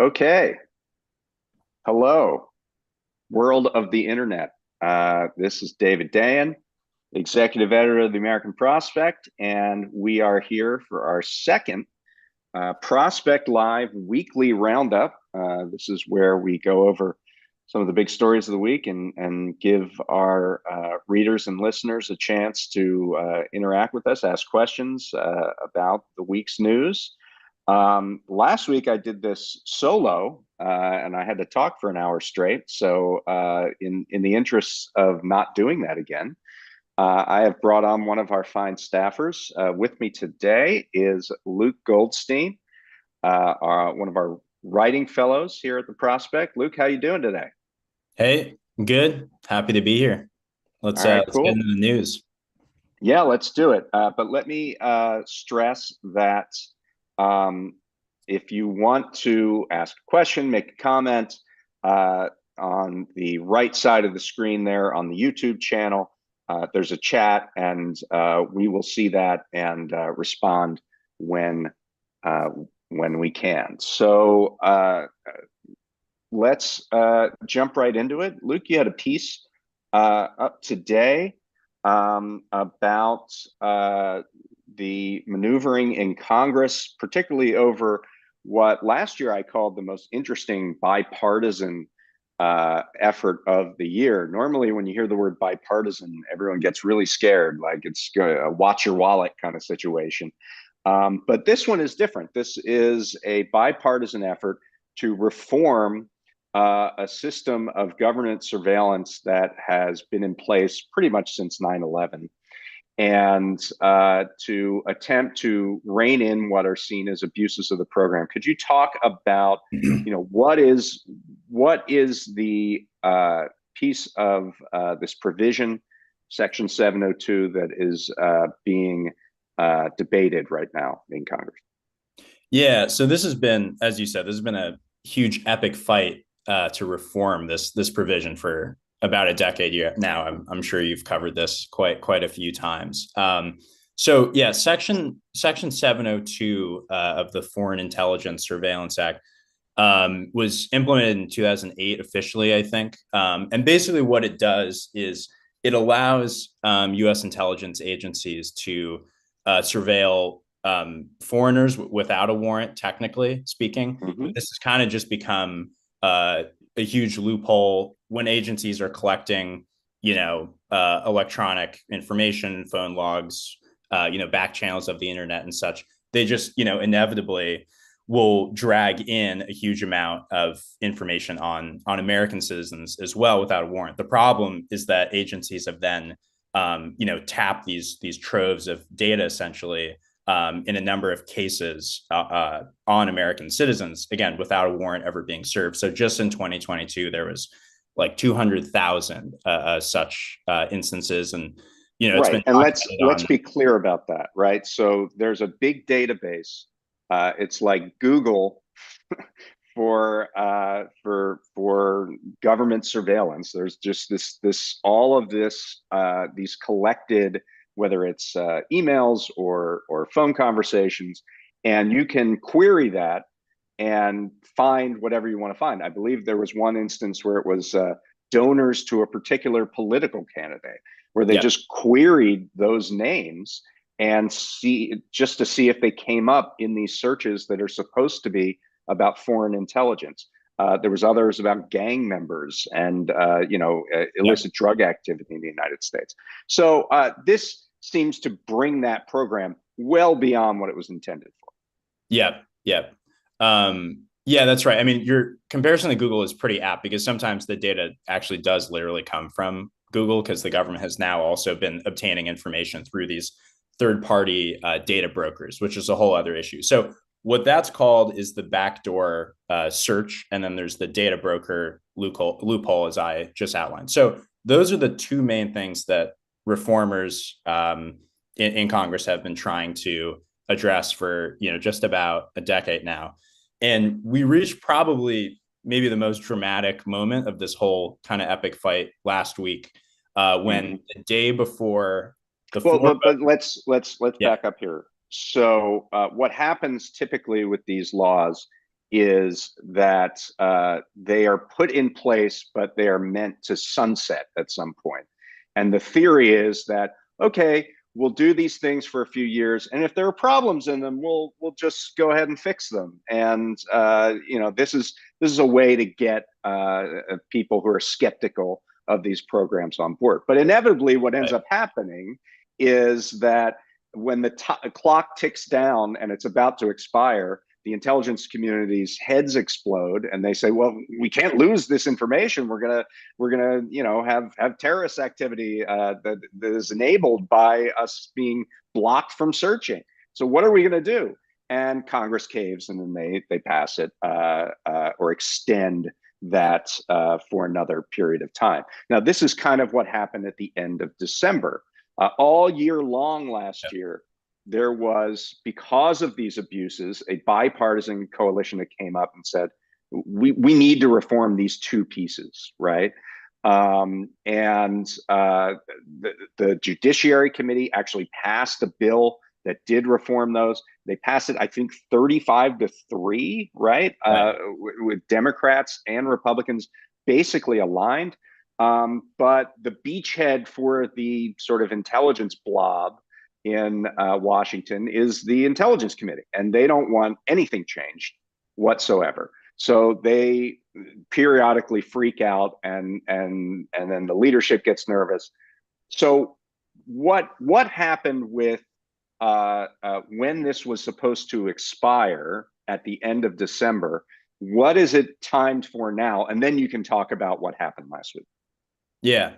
Okay. Hello, world of the internet. This is David Dayen, executive editor of the American Prospect, and we are here for our second Prospect Live weekly roundup. This is where we go over some of the big stories of the week and give our readers and listeners a chance to interact with us, ask questions about the week's news. Last week I did this solo, and I had to talk for an hour straight. So, in the interests of not doing that again, I have brought on one of our fine staffers. With me today is Luke Goldstein, one of our writing fellows here at the Prospect. Luke, how you doing today? Hey, good. Happy to be here. All right, Let's get cool. into the news. Yeah, let's do it. But let me stress that um, if you want to ask a question, make a comment uh, on the right side of the screen there on the YouTube channel, there's a chat, and we will see that and respond when uh, when we can. So let's jump right into it. Luke, you had a piece up today about the maneuvering in Congress, particularly over what last year I called the most interesting bipartisan effort of the year. Normally, when you hear the word bipartisan, everyone gets really scared, like it's a watch your wallet kind of situation. But this one is different. This is a bipartisan effort to reform a system of government surveillance that has been in place pretty much since 9/11, and to attempt to rein in what are seen as abuses of the program. Could you talk about, what is the piece of this provision, Section 702, that is being debated right now in Congress? Yeah, so this has been, as you said, this has been a huge epic fight to reform this provision for about a decade now. I'm sure you've covered this quite a few times. So yeah, Section 702 of the Foreign Intelligence Surveillance Act was implemented in 2008 officially, I think. And basically, what it does is it allows U.S. intelligence agencies to surveil foreigners without a warrant, technically speaking. But Mm-hmm. this has kind of just become a huge loophole when agencies are collecting, electronic information, phone logs, back channels of the internet and such. They just, inevitably will drag in a huge amount of information on American citizens as well without a warrant. The problem is that agencies have then, tapped these troves of data essentially in a number of cases on American citizens, again, without a warrant ever being served. So just in 2022, there was like 200,000 such instances. And, it's Right. been And documented let's on. be clear about that, right? So there's a big database. It's like Google for government surveillance. There's just this all of this these collected, whether it's emails or phone conversations, and you can query that and find whatever you want to find. I believe there was one instance where it was donors to a particular political candidate, where they Yeah. just queried those names and see, just to see if they came up in these searches that are supposed to be about foreign intelligence. There was others about gang members and Yeah. illicit drug activity in the United States. So this seems to bring that program well beyond what it was intended for. Yeah. Yeah. Yeah, that's right. I mean, your comparison to Google is pretty apt because sometimes the data actually does literally come from Google because the government has now also been obtaining information through these third party data brokers, which is a whole other issue. So, what that's called is the backdoor search. And then there's the data broker loophole, as I just outlined. So, those are the two main things that reformers in Congress have been trying to address for just about a decade now. And we reached probably maybe the most dramatic moment of this whole kind of epic fight last week when Mm-hmm. the day before the Well, floor but let's yeah. back up here. So, what happens typically with these laws is that they are put in place, but they are meant to sunset at some point. And the theory is that, okay, we'll do these things for a few years, and if there are problems in them, we'll just go ahead and fix them. And this is a way to get people who are skeptical of these programs on board. But inevitably, what ends up happening is that when the clock ticks down and it's about to expire, the intelligence community's heads explode, and they say, "Well, we can't lose this information. We're gonna, have terrorist activity that is enabled by us being blocked from searching. So what are we gonna do?" And Congress caves, and then they pass it or extend that for another period of time. Now, this is kind of what happened at the end of December. All year long last year, there was, because of these abuses, a bipartisan coalition that came up and said, we need to reform these two pieces, right? The Judiciary Committee actually passed a bill that did reform those. They passed it, I think, 35-3, right? With Democrats and Republicans basically aligned. But the beachhead for the sort of intelligence blob in Washington is the Intelligence Committee, and they don't want anything changed whatsoever. So they periodically freak out, and then the leadership gets nervous. So what happened with when this was supposed to expire at the end of December? What is it timed for now? And then you can talk about what happened last week. Yeah.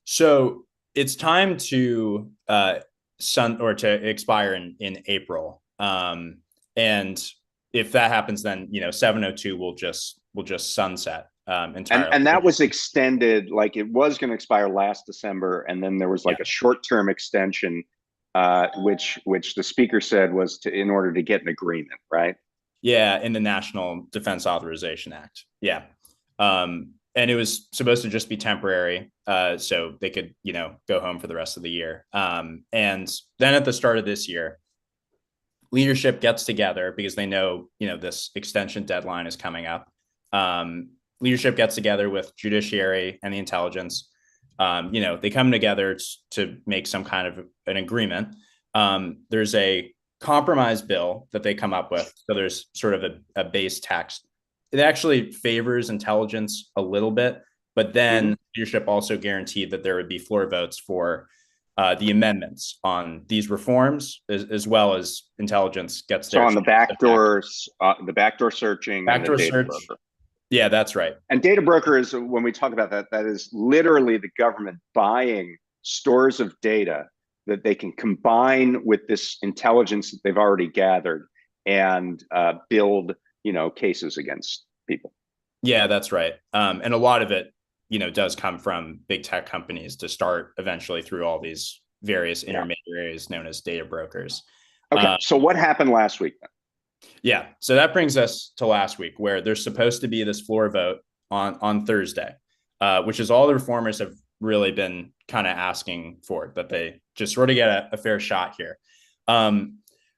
So it's time to to expire in April. And if that happens, then 702 will just sunset entirely. And that was extended, like it was going to expire last December, and then there was like a short-term extension, which the speaker said was in order to get an agreement, right? Yeah, in the National Defense Authorization Act. Yeah. And it was supposed to just be temporary, so they could, go home for the rest of the year. And then at the start of this year, leadership gets together because they know, this extension deadline is coming up. Leadership gets together with Judiciary and the intelligence. They come together to make some kind of an agreement. There's a compromise bill that they come up with. So there's sort of a base text. It actually favors intelligence a little bit, but then leadership also guaranteed that there would be floor votes for the amendments on these reforms, as well as intelligence gets there. So on the backdoor searching, backdoor search. Broker. Yeah, that's right. And data broker is, when we talk about that, that is literally the government buying stores of data that they can combine with this intelligence that they've already gathered and build cases against people. Yeah, that's right. And a lot of it, does come from big tech companies to start eventually through all these various intermediaries known as data brokers. Okay. So what happened last week then? Yeah. So that brings us to last week, where there's supposed to be this floor vote on Thursday, which is all the reformers have really been kind of asking for, that they just sort of get a fair shot here.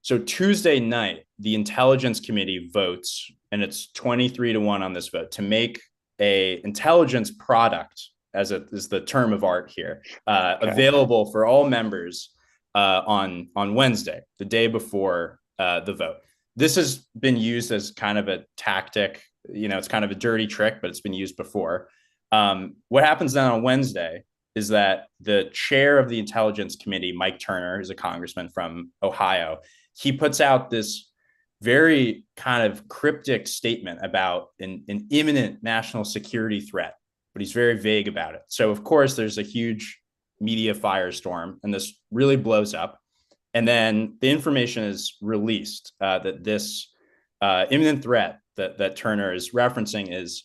So Tuesday night, the Intelligence Committee votes, and it's 23-1 on this vote, to make a intelligence product, as is the term of art here, available for all members on Wednesday, the day before the vote. This has been used as kind of a tactic. It's kind of a dirty trick, but it's been used before. What happens then on Wednesday is that the chair of the Intelligence Committee, Mike Turner, who's a congressman from Ohio, he puts out this very kind of cryptic statement about an imminent national security threat, but he's very vague about it. So, of course, there's a huge media firestorm, and this really blows up. And then the information is released that this imminent threat that Turner is referencing is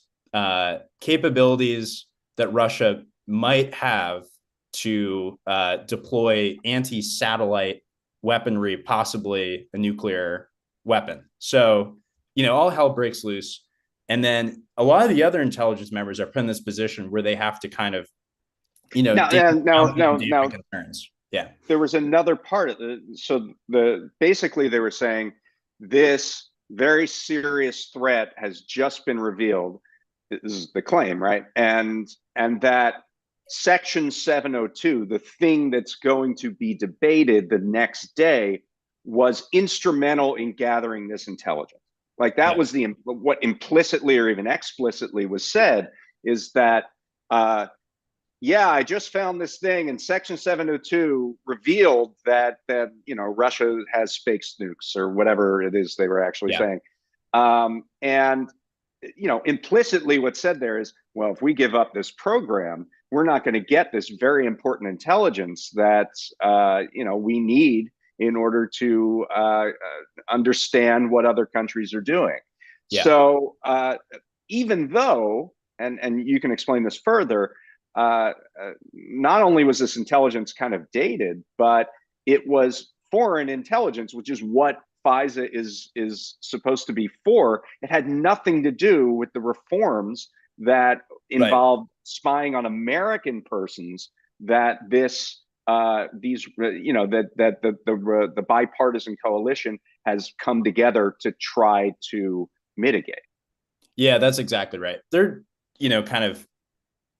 capabilities that Russia might have to deploy anti-satellite weaponry, possibly a nuclear weapon. So, all hell breaks loose. And then a lot of the other intelligence members are put in this position where they have to kind of, now, concerns. Yeah. There was another part of it. So basically they were saying this very serious threat has just been revealed. This is the claim, right? And that Section 702, the thing that's going to be debated the next day, was instrumental in gathering this intelligence. Like that was what implicitly or even explicitly was said, is that yeah, I just found this thing, and Section 702 revealed that Russia has fake nukes or whatever it is they were actually saying. And implicitly what's said there is, well, if we give up this program, we're not going to get this very important intelligence that we need in order to understand what other countries are doing. Yeah. So even though, and you can explain this further, not only was this intelligence kind of dated, but it was foreign intelligence, which is what FISA is supposed to be for. It had nothing to do with the reforms that involved spying on American persons that this these that the bipartisan coalition has come together to try to mitigate. Yeah, that's exactly right. They're kind of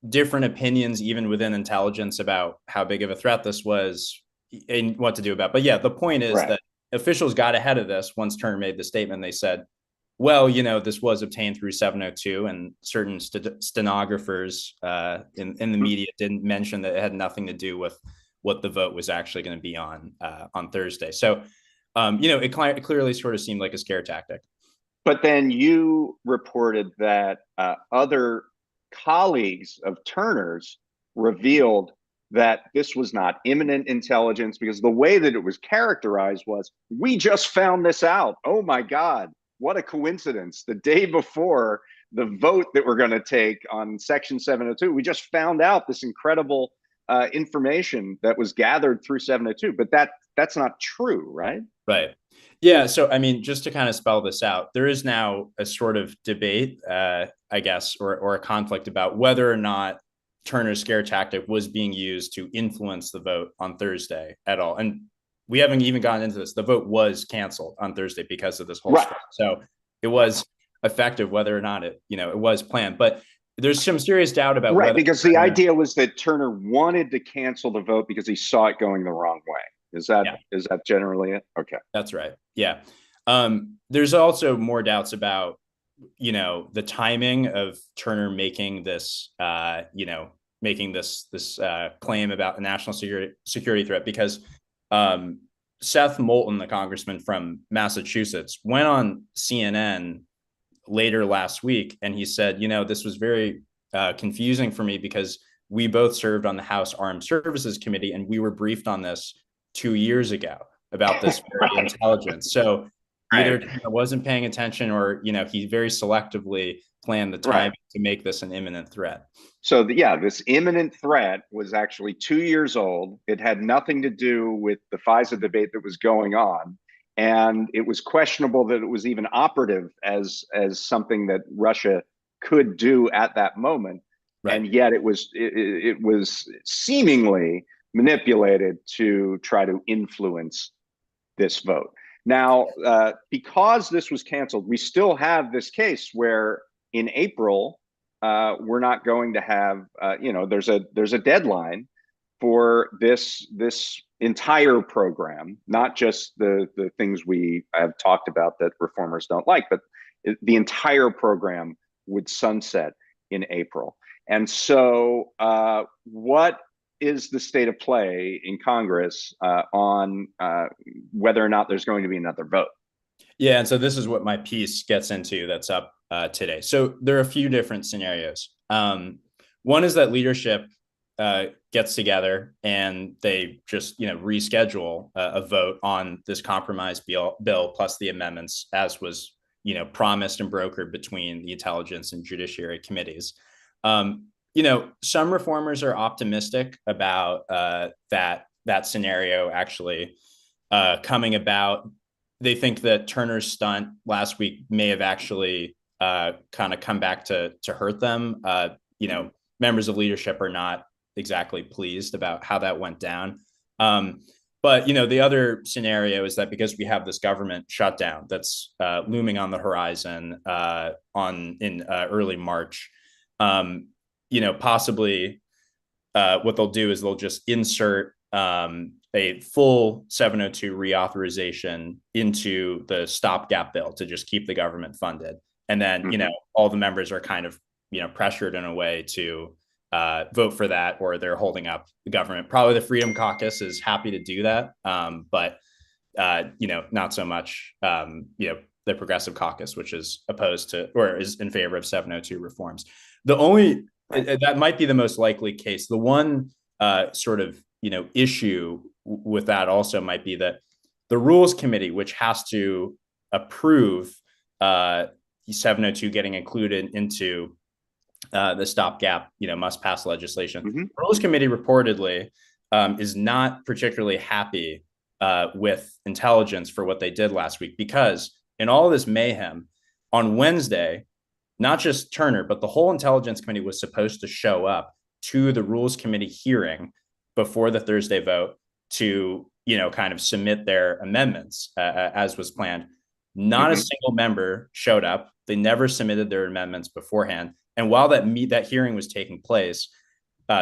different opinions even within intelligence about how big of a threat this was and what to do about. But yeah, the point is that officials got ahead of this. Once Turner made the statement, they said, well, this was obtained through 702, and certain stenographers in the media didn't mention that it had nothing to do with what the vote was actually going to be on Thursday. So, it clearly sort of seemed like a scare tactic. But then you reported that other colleagues of Turner's revealed that this was not imminent intelligence, because the way that it was characterized was, we just found this out. Oh my God, what a coincidence. The day before the vote that we're going to take on Section 702, we just found out this incredible information that was gathered through 702. But that's not true, right? Right. Yeah. So, I mean, just to kind of spell this out, there is now a sort of debate, I guess, or a conflict about whether or not Turner's scare tactic was being used to influence the vote on Thursday at all. And we haven't even gotten into this. The vote was canceled on Thursday because of this whole strike. So it was effective whether or not it was planned. But there's some serious doubt about whether, because the idea was that Turner wanted to cancel the vote because he saw it going the wrong way. Is that generally it? Okay. That's right. Yeah. There's also more doubts about, the timing of Turner making this, claim about a national security threat, because Seth Moulton, the congressman from Massachusetts, went on CNN later last week, and he said, this was very confusing for me because we both served on the House Armed Services Committee, and we were briefed on this 2 years ago about this very intelligence. So either I wasn't paying attention, or he very selectively planned the time to make this an imminent threat. So this imminent threat was actually 2 years old. It had nothing to do with the FISA debate that was going on, and it was questionable that it was even operative as something that Russia could do at that moment. And yet it was seemingly manipulated to try to influence this vote. Now, because this was canceled, we still have this case where in April, we're not going to have, there's a deadline for this entire program, not just the things we have talked about that reformers don't like, but the entire program would sunset in April. And so what is the state of play in Congress on whether or not there's going to be another vote? Yeah, and so this is what my piece gets into that's up today. So there are a few different scenarios. One is that leadership gets together and they just reschedule a vote on this compromise bill plus the amendments, as was promised and brokered between the Intelligence and Judiciary committees. Some reformers are optimistic about that scenario actually coming about. They think that Turner's stunt last week may have actually kind of come back to hurt them. Members of leadership are not exactly pleased about how that went down. But the other scenario is that because we have this government shutdown that's looming on the horizon in early March, possibly what they'll do is they'll just insert a full 702 reauthorization into the stopgap bill to just keep the government funded. And then, all the members are kind of, pressured in a way to vote for that, or they're holding up the government. Probably the Freedom Caucus is happy to do that. But not so much, the Progressive Caucus, which is opposed to or is in favor of 702 reforms. The only that might be the most likely case. The one sort of issue with that also might be that the Rules Committee, which has to approve 702 getting included into the stopgap, must pass legislation. The Rules Committee reportedly is not particularly happy with intelligence for what they did last week, because in all of this mayhem on Wednesday, not just Turner, but the whole Intelligence Committee was supposed to show up to the Rules Committee hearing before the Thursday vote to, kind of submit their amendments as was planned. Not a single member showed up. They never submitted their amendments beforehand. And while that hearing was taking place,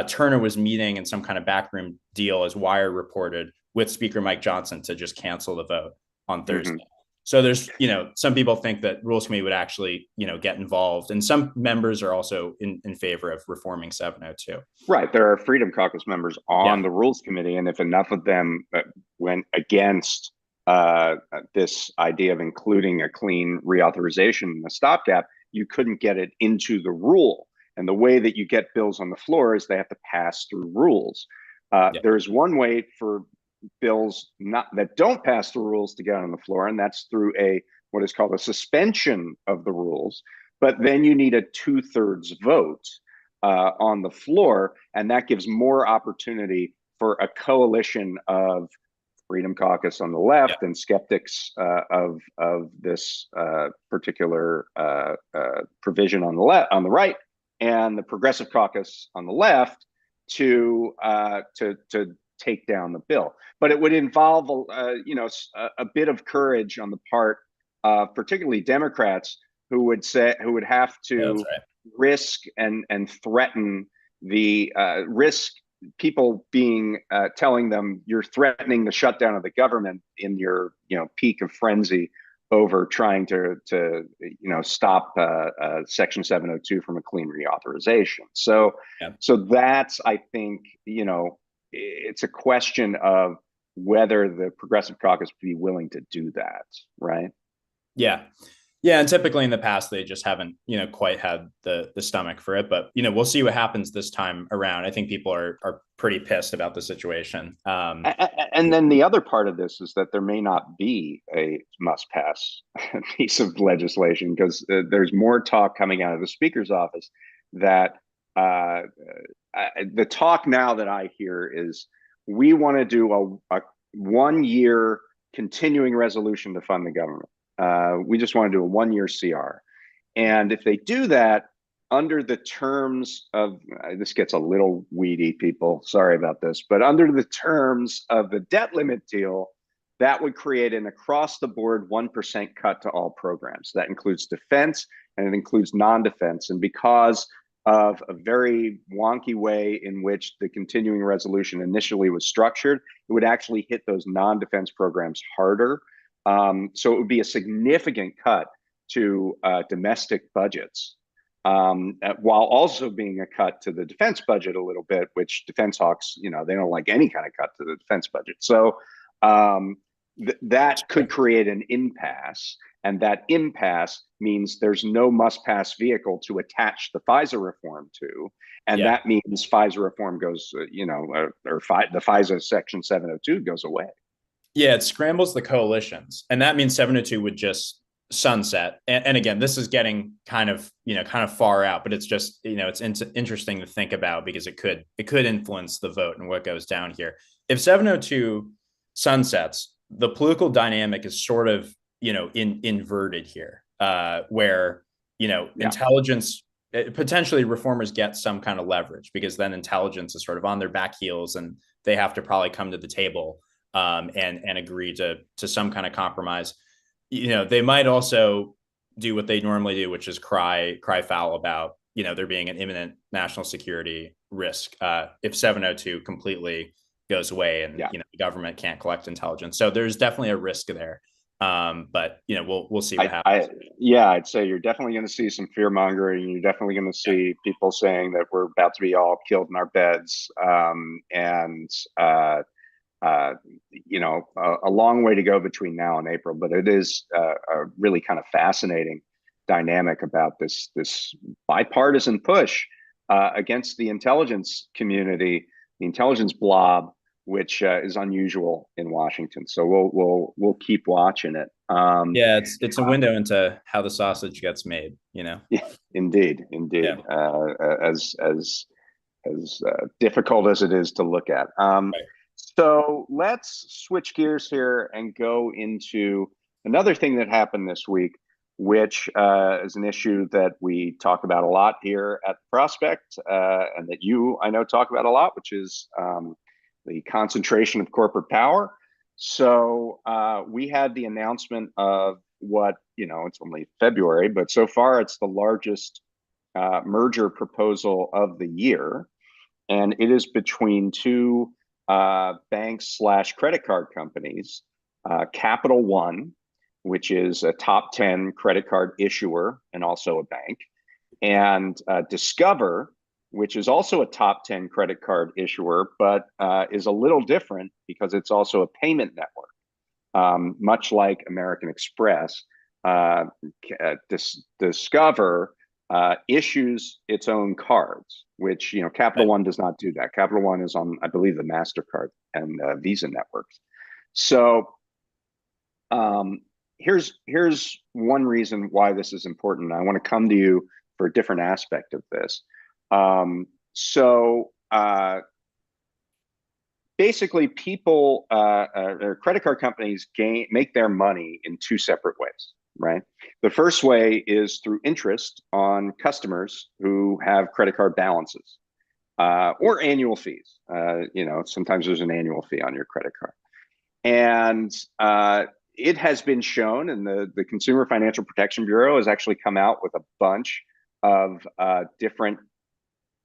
Turner was meeting in some kind of backroom deal, as Wire reported, with Speaker Mike Johnson to just cancel the vote on Thursday. So there's, some people think that Rules Committee would actually, get involved. And some members are also in favor of reforming 702. Right. There are Freedom Caucus members on the Rules Committee. And if enough of them went against this idea of including a clean reauthorization in the stopgap, you couldn't get it into the rule. And the way that you get bills on the floor is they have to pass through rules. There's one way for bills that don't pass the rules to get on the floor, and that's through what is called a suspension of the rules. But then you need a 2/3 vote on the floor, and that gives more opportunity for a coalition of Freedom Caucus on the left and skeptics of this particular provision on the right, and the Progressive Caucus on the left to take down the bill. But it would involve a bit of courage on the part of particularly Democrats who would have to risk and threaten the risk people telling them you're threatening the shutdown of the government in your peak of frenzy over trying to stop Section 702 from a clean reauthorization. So that's, I think, it's a question of whether the Progressive Caucus would be willing to do that, right? Yeah. And typically in the past, they just haven't, quite had the stomach for it. But, we'll see what happens this time around. I think people are pretty pissed about the situation. And then the other part of this is that there may not be a must-pass piece of legislation, because there's more talk coming out of the Speaker's office that the talk now that I hear is we want to do a 1-year continuing resolution to fund the government. We just want to do a 1-year CR. And if they do that under the terms of, this gets a little weedy, people, sorry about this, but under the terms of the debt limit deal, that would create an across the board 1% cut to all programs. That includes defense and it includes non-defense. And because of a very wonky way in which the continuing resolution initially was structured, it would actually hit those non-defense programs harder. So it would be a significant cut to domestic budgets, while also being a cut to the defense budget a little bit, which defense hawks, they don't like any kind of cut to the defense budget. So that could create an impasse. And that impasse means there's no must-pass vehicle to attach the FISA reform to. And that means FISA reform goes, the FISA Section 702 goes away. Yeah, it scrambles the coalitions. And that means 702 would just sunset. And again, this is getting kind of far out, but it's just, it's interesting to think about, because it could influence the vote and what goes down here. If 702 sunsets, the political dynamic is sort of, inverted here, where, intelligence, potentially reformers get some kind of leverage, because then intelligence is sort of on their back heels and they have to probably come to the table and agree to some kind of compromise. They might also do what they normally do, which is cry foul about there being an imminent national security risk if 702 completely goes away and Yeah. the government can't collect intelligence. So there's definitely a risk there. But we'll see what happens. I'd say you're definitely going to see some fear mongering. You're definitely going to see people saying that we're about to be all killed in our beds. A long way to go between now and April, but it is a really kind of fascinating dynamic about this bipartisan push against the intelligence community, the intelligence blob, which is unusual in Washington. So we'll keep watching it. Yeah, it's a window into how the sausage gets made. Yeah, indeed. Yeah. As difficult as it is to look at. Right. So let's switch gears here and go into another thing that happened this week, which is an issue that we talk about a lot here at the Prospect, and that I know, talk about a lot, which is the concentration of corporate power. So we had the announcement of what, it's only February, but so far it's the largest merger proposal of the year. And it is between two banks / credit card companies, Capital One, which is a top 10 credit card issuer and also a bank, and Discover, which is also a top 10 credit card issuer, but is a little different because it's also a payment network, much like American Express. Discover issues its own cards, which Capital One does not do that. Capital One is on, I believe, the MasterCard and Visa networks. So here's one reason why this is important. I want to come to you for a different aspect of this. Basically, people or credit card companies make their money in two separate ways, right? The first way is through interest on customers who have credit card balances or annual fees. Sometimes there's an annual fee on your credit card. And it has been shown, and the Consumer Financial Protection Bureau has actually come out with a bunch of different.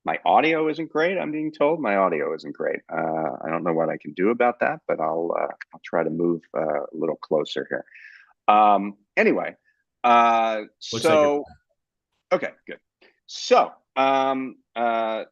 My audio isn't great. I'm being told my audio isn't great. I don't know what I can do about that, but I'll try to move a little closer here. Anyway, so okay, good. So the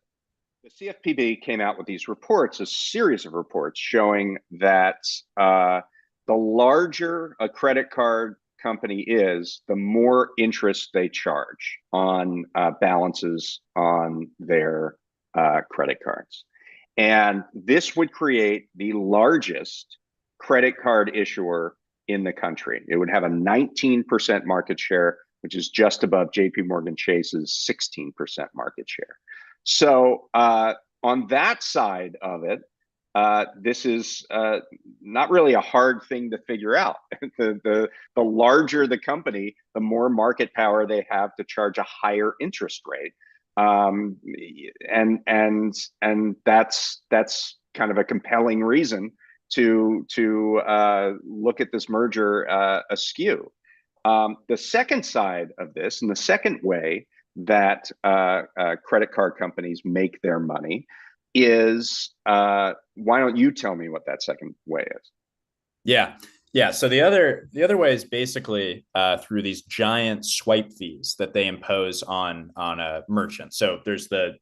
CFPB came out with these reports, a series of reports showing that the larger a credit card company is, the more interest they charge on balances on their credit cards. And this would create the largest credit card issuer in the country. It would have a 19% market share, which is just above JP Morgan Chase's 16% market share. So on that side of it, this is not really a hard thing to figure out. The larger the company, the more market power they have to charge a higher interest rate, and that's kind of a compelling reason to look at this merger askew. The second side of this, and the second way that credit card companies make their money, is why don't you tell me what that second way is? Yeah. So the other way is basically through these giant swipe fees that they impose on a merchant. So there's the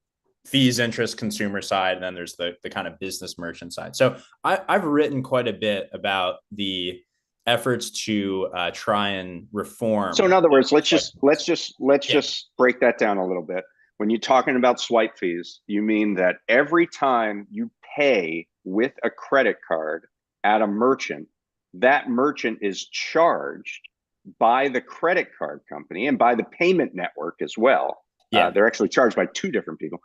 fees, interest, consumer side, and then there's the kind of business merchant side. So I've written quite a bit about the efforts to try and reform. So in other words, let's just break that down a little bit. When you're talking about swipe fees, you mean that every time you pay with a credit card at a merchant, that merchant is charged by the credit card company and by the payment network as well. Yeah. They're actually charged by two different people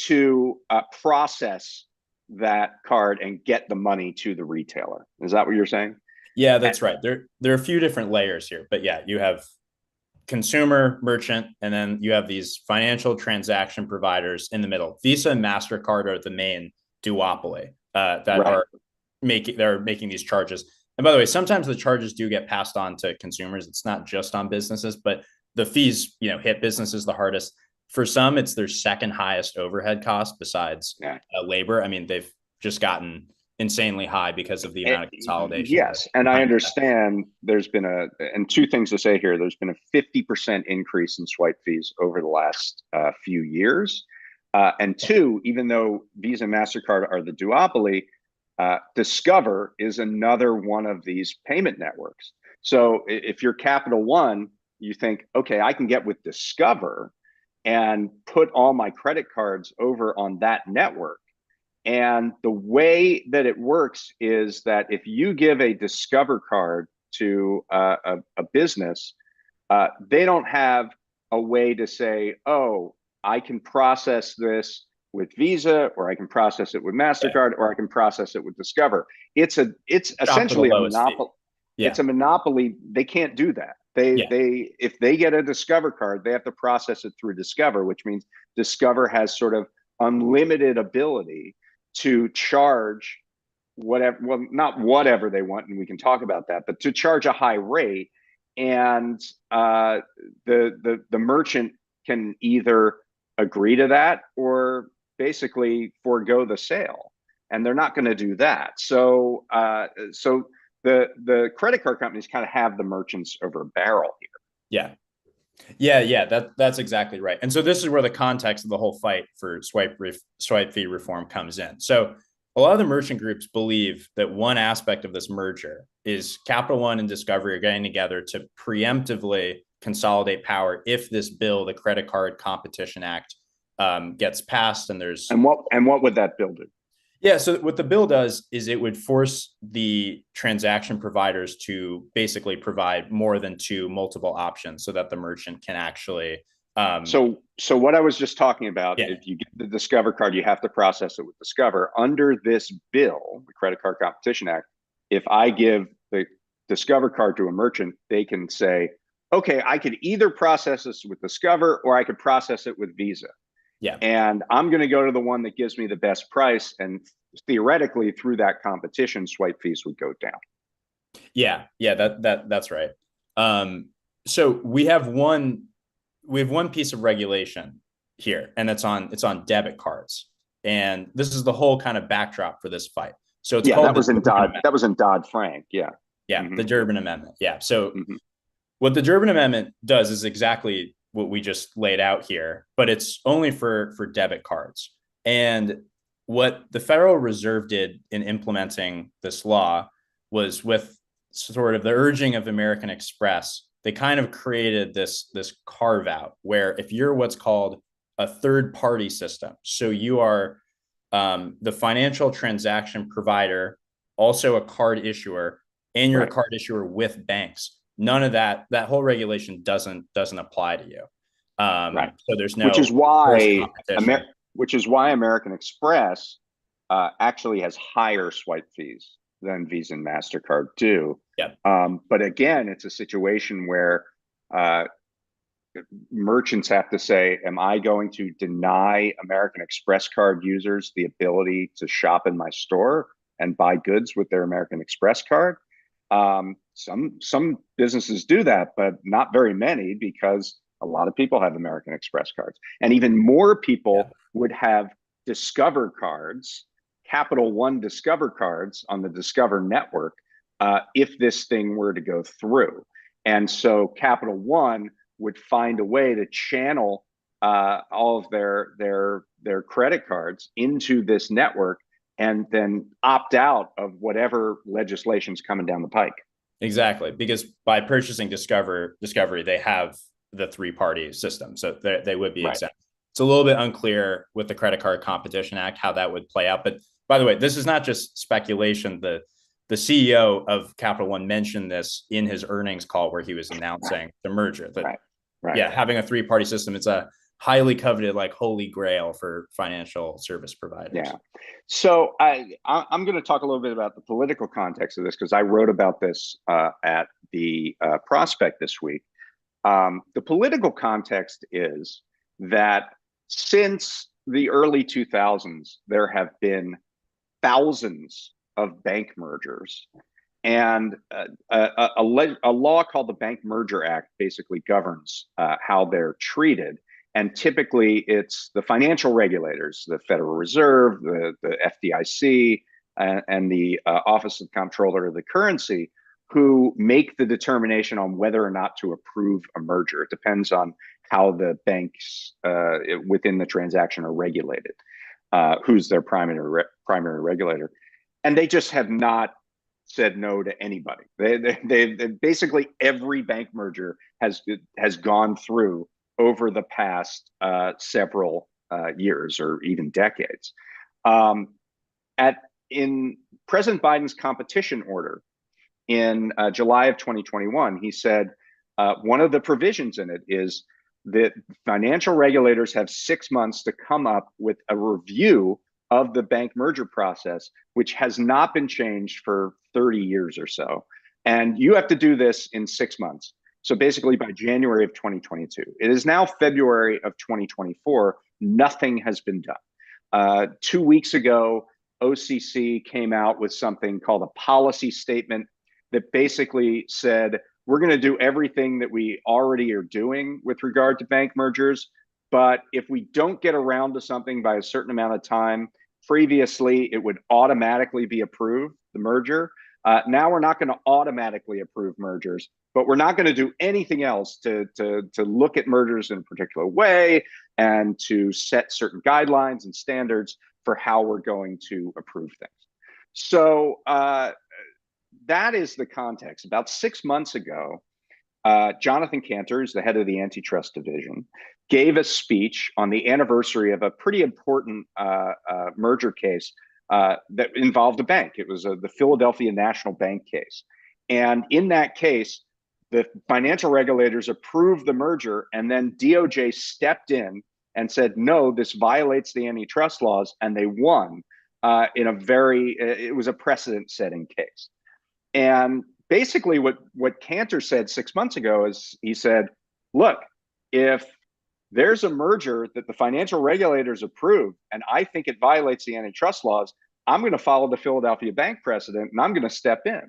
to process that card and get the money to the retailer. Is that what you're saying? Yeah, that's right. There are a few different layers here, but yeah, you have consumer, merchant, and then you have these financial transaction providers in the middle. Visa and MasterCard are the main duopoly that right. are they're making these charges. And by the way, sometimes the charges do get passed on to consumers. It's not just on businesses, but the fees, hit businesses the hardest. For some, it's their second highest overhead cost besides labor. I mean, they've just gotten insanely high because of the amount of consolidation. Yes, and I understand there's been and two things to say here. There's been a 50% increase in swipe fees over the last few years. And two, even though Visa and MasterCard are the duopoly, Discover is another one of these payment networks. So if you're Capital One, you think, okay, I can get with Discover and put all my credit cards over on that network. And the way that it works is that if you give a Discover card to a business, they don't have a way to say, oh, I can process this with Visa, or I can process it with MasterCard, or I can process it with Discover. It's essentially a monopoly. Yeah. It's a monopoly. They can't do that. If they get a Discover card, they have to process it through Discover, which means Discover has sort of unlimited ability to charge whatever, well, not whatever they want, and we can talk about that, but to charge a high rate. And the merchant can either agree to that or basically forego the sale, and they're not going to do that. So the credit card companies kind of have the merchants over a barrel here. That's exactly right. And so this is where the context of the whole fight for swipe fee reform comes in. So a lot of the merchant groups believe that one aspect of this merger is Capital One and Discovery are getting together to preemptively consolidate power if this bill, the Credit Card Competition Act, gets passed. And what would that bill do? Yeah, so what the bill does is it would force the transaction providers to basically provide more than two multiple options so that the merchant can actually. So what I was just talking about, if you get the Discover card, you have to process it with Discover. Under this bill, the Credit Card Competition Act, if I give the Discover card to a merchant, they can say, okay, I could either process this with Discover or I could process it with Visa. Yeah. And I'm going to go to the one that gives me the best price. And theoretically, through that competition, swipe fees would go down. That's right. So we have one piece of regulation here, and it's on debit cards. And this is the whole kind of backdrop for this fight. So it's that was in Dodd-Frank. Yeah. Mm-hmm. The Durbin Amendment. Yeah. So what the Durbin Amendment does is exactly what we just laid out here, but it's only for debit cards. And what the Federal Reserve did in implementing this law was, with sort of the urging of American Express, they kind of created this carve out where if you're what's called a third party system, so you are the financial transaction provider, also a card issuer, and you're a card issuer with banks, none of that whole regulation doesn't apply to you. So there's no, which is why American Express actually has higher swipe fees than Visa and MasterCard do. Yeah. But again, it's a situation where merchants have to say, am I going to deny American Express card users the ability to shop in my store and buy goods with their American Express card? Some businesses do that, but not very many, because a lot of people have American Express cards, and even more people would have Discover cards, Capital One Discover cards on the Discover network, if this thing were to go through. And so Capital One would find a way to channel all of their credit cards into this network, and then opt out of whatever legislation's coming down the pike. Exactly, because by purchasing Discovery, they have the three-party system, so they would be exempt. It's a little bit unclear with the Credit Card Competition Act how that would play out. But by the way, this is not just speculation. The CEO of Capital One mentioned this in his earnings call where he was announcing the merger. That having a three-party system, it's a highly coveted, like, holy grail for financial service providers. Yeah. So I'm going to talk a little bit about the political context of this, because I wrote about this at the Prospect this week. The political context is that since the early 2000s, there have been thousands of bank mergers. And a law called the Bank Merger Act basically governs how they're treated. And typically it's the financial regulators, the Federal Reserve, the FDIC, and the Office of the Comptroller of the Currency, who make the determination on whether or not to approve a merger. It depends on how the banks within the transaction are regulated, who's their primary regulator. And they just have not said no to anybody. They basically every bank merger has gone through over the past several years or even decades. In President Biden's competition order in July of 2021, he said one of the provisions in it is that financial regulators have 6 months to come up with a review of the bank merger process, which has not been changed for 30 years or so. And you have to do this in 6 months. So basically by January of 2022. It is now February of 2024. Nothing has been done. 2 weeks ago, OCC came out with something called a policy statement that basically said, we're going to do everything that we already are doing with regard to bank mergers. But if we don't get around to something by a certain amount of time, previously it would automatically be approved, the merger. Now we're not going to automatically approve mergers, but we're not going to do anything else to look at mergers in a particular way and to set certain guidelines and standards for how we're going to approve things. So that is the context. About 6 months ago, Jonathan Kanter, who's the head of the Antitrust Division, gave a speech on the anniversary of a pretty important merger case that involved a bank. It was the Philadelphia National Bank case. And in that case, the financial regulators approved the merger, and then DOJ stepped in and said, no, this violates the antitrust laws, and they won it was a precedent-setting case. And basically what Kanter said 6 months ago is he said, look, if there's a merger that the financial regulators approve and I think it violates the antitrust laws, I'm going to follow the Philadelphia bank precedent and I'm going to step in.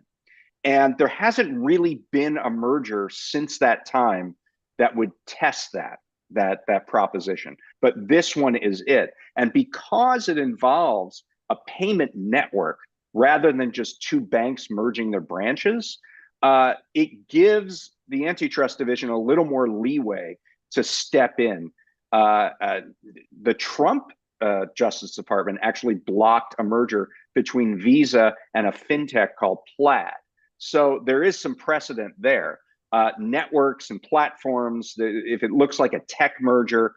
And there hasn't really been a merger since that time that would test that proposition. But this one is it. And because it involves a payment network rather than just two banks merging their branches, it gives the Antitrust Division a little more leeway to step in. The Trump Justice Department actually blocked a merger between Visa and a fintech called Plaid. So there is some precedent there. Networks and platforms, if it looks like a tech merger,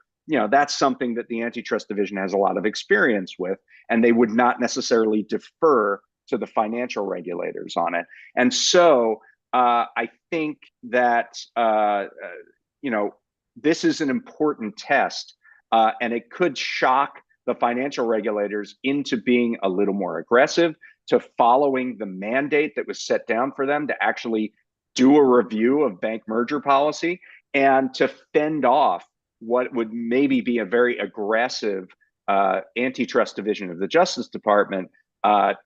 that's something that the Antitrust Division has a lot of experience with, and they would not necessarily defer to the financial regulators on it. And so I think that, this is an important test, and it could shock the financial regulators into being a little more aggressive, to following the mandate that was set down for them to actually do a review of bank merger policy, and to fend off what would maybe be a very aggressive antitrust division of the Justice Department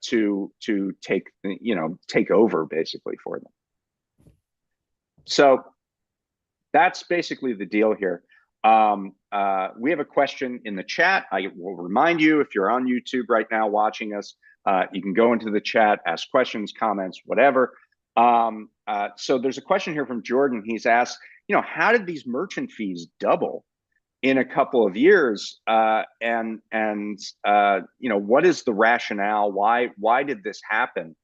to take over basically for them. So that's basically the deal here. We have a question in the chat. I will remind you, if you're on YouTube right now watching us, you can go into the chat, ask questions, comments, whatever. So there's a question here from Jordan. He's asked, how did these merchant fees double in a couple of years? What is the rationale? Why did this happen?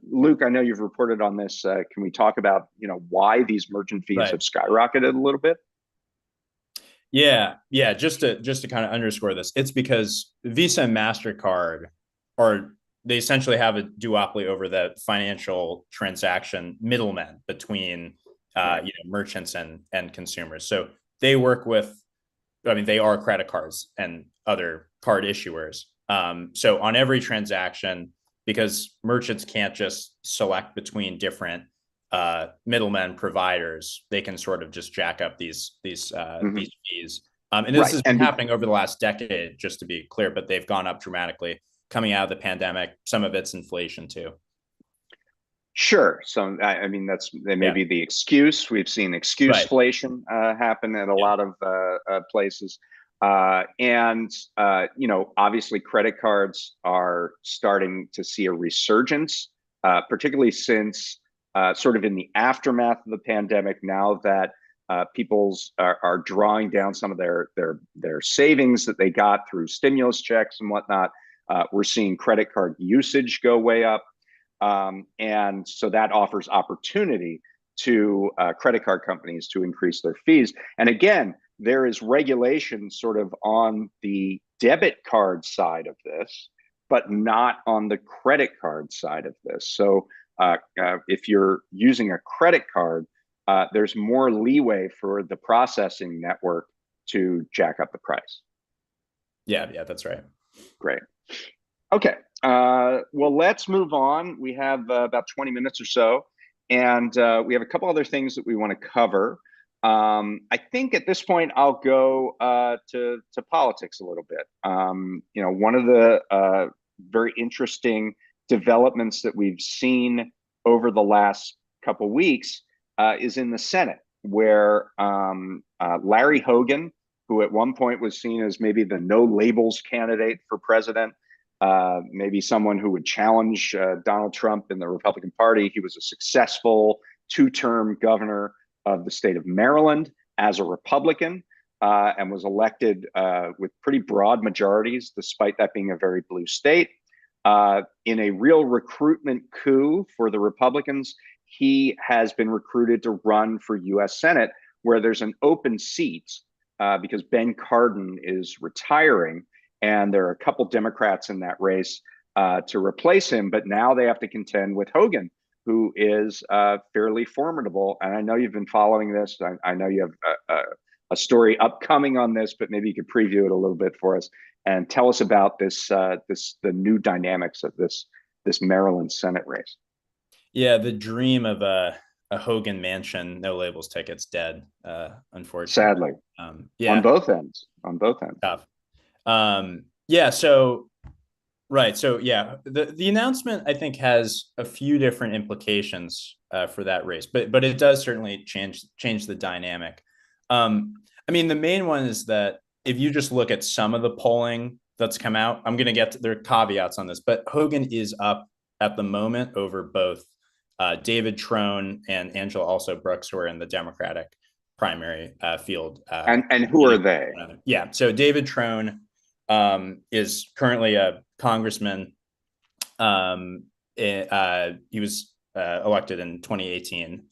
Luke, I know you've reported on this. Can we talk about, why these merchant fees have skyrocketed a little bit? Yeah. Just to kind of underscore this, it's because Visa and MasterCard they essentially have a duopoly over the financial transaction middlemen between merchants and consumers. So they work with, they are credit cards and other card issuers. So on every transaction, because merchants can't just select between different middlemen providers, they can sort of just jack up these fees. And this has been happening over the last decade, just to be clear, but they've gone up dramatically coming out of the pandemic. Some of it's inflation too. Sure. So, I mean, that may Yeah. be the excuse. We've seen Right. excuseflation happen at a Yeah. lot of places. And, obviously credit cards are starting to see a resurgence, particularly since sort of in the aftermath of the pandemic, now that people's are drawing down some of their savings that they got through stimulus checks and whatnot. We're seeing credit card usage go way up. And so that offers opportunity to credit card companies to increase their fees. And again, there is regulation sort of on the debit card side of this, but not on the credit card side of this. So if you're using a credit card, there's more leeway for the processing network to jack up the price. Yeah. Yeah. That's right. Great. Okay. Well, let's move on. We have about 20 minutes or so, and we have a couple other things that we want to cover. I think at this point I'll go to politics a little bit. One of the very interesting developments that we've seen over the last couple weeks is in the Senate, where Larry Hogan, who at one point was seen as maybe the no labels candidate for president, maybe someone who would challenge Donald Trump in the Republican Party. He was a successful two-term governor of the state of Maryland as a Republican, and was elected with pretty broad majorities, despite that being a very blue state. In a real recruitment coup for the Republicans, he has been recruited to run for U.S. Senate, where there's an open seat because Ben Cardin is retiring. And there are a couple Democrats in that race to replace him. But now they have to contend with Hogan, who is fairly formidable. And I know you've been following this. I know you have a story upcoming on this, but maybe you could preview it a little bit for us and tell us about the new dynamics of this Maryland Senate race. Yeah. The dream of a Hogan mansion, no labels tickets, dead, unfortunately. Sadly, Yeah. on both ends. On both ends. Tough. Yeah. So, right. So, yeah, the announcement, I think, has a few different implications for that race, but it does certainly change the dynamic. I mean, the main one is that if you just look at some of the polling that's come out, I'm going to get there are caveats on this, but Hogan is up at the moment over both David Trone and Angela Also Brooks, who are in the Democratic primary field. And who are they? Yeah. So David Trone is currently a congressman. He was elected in 2018.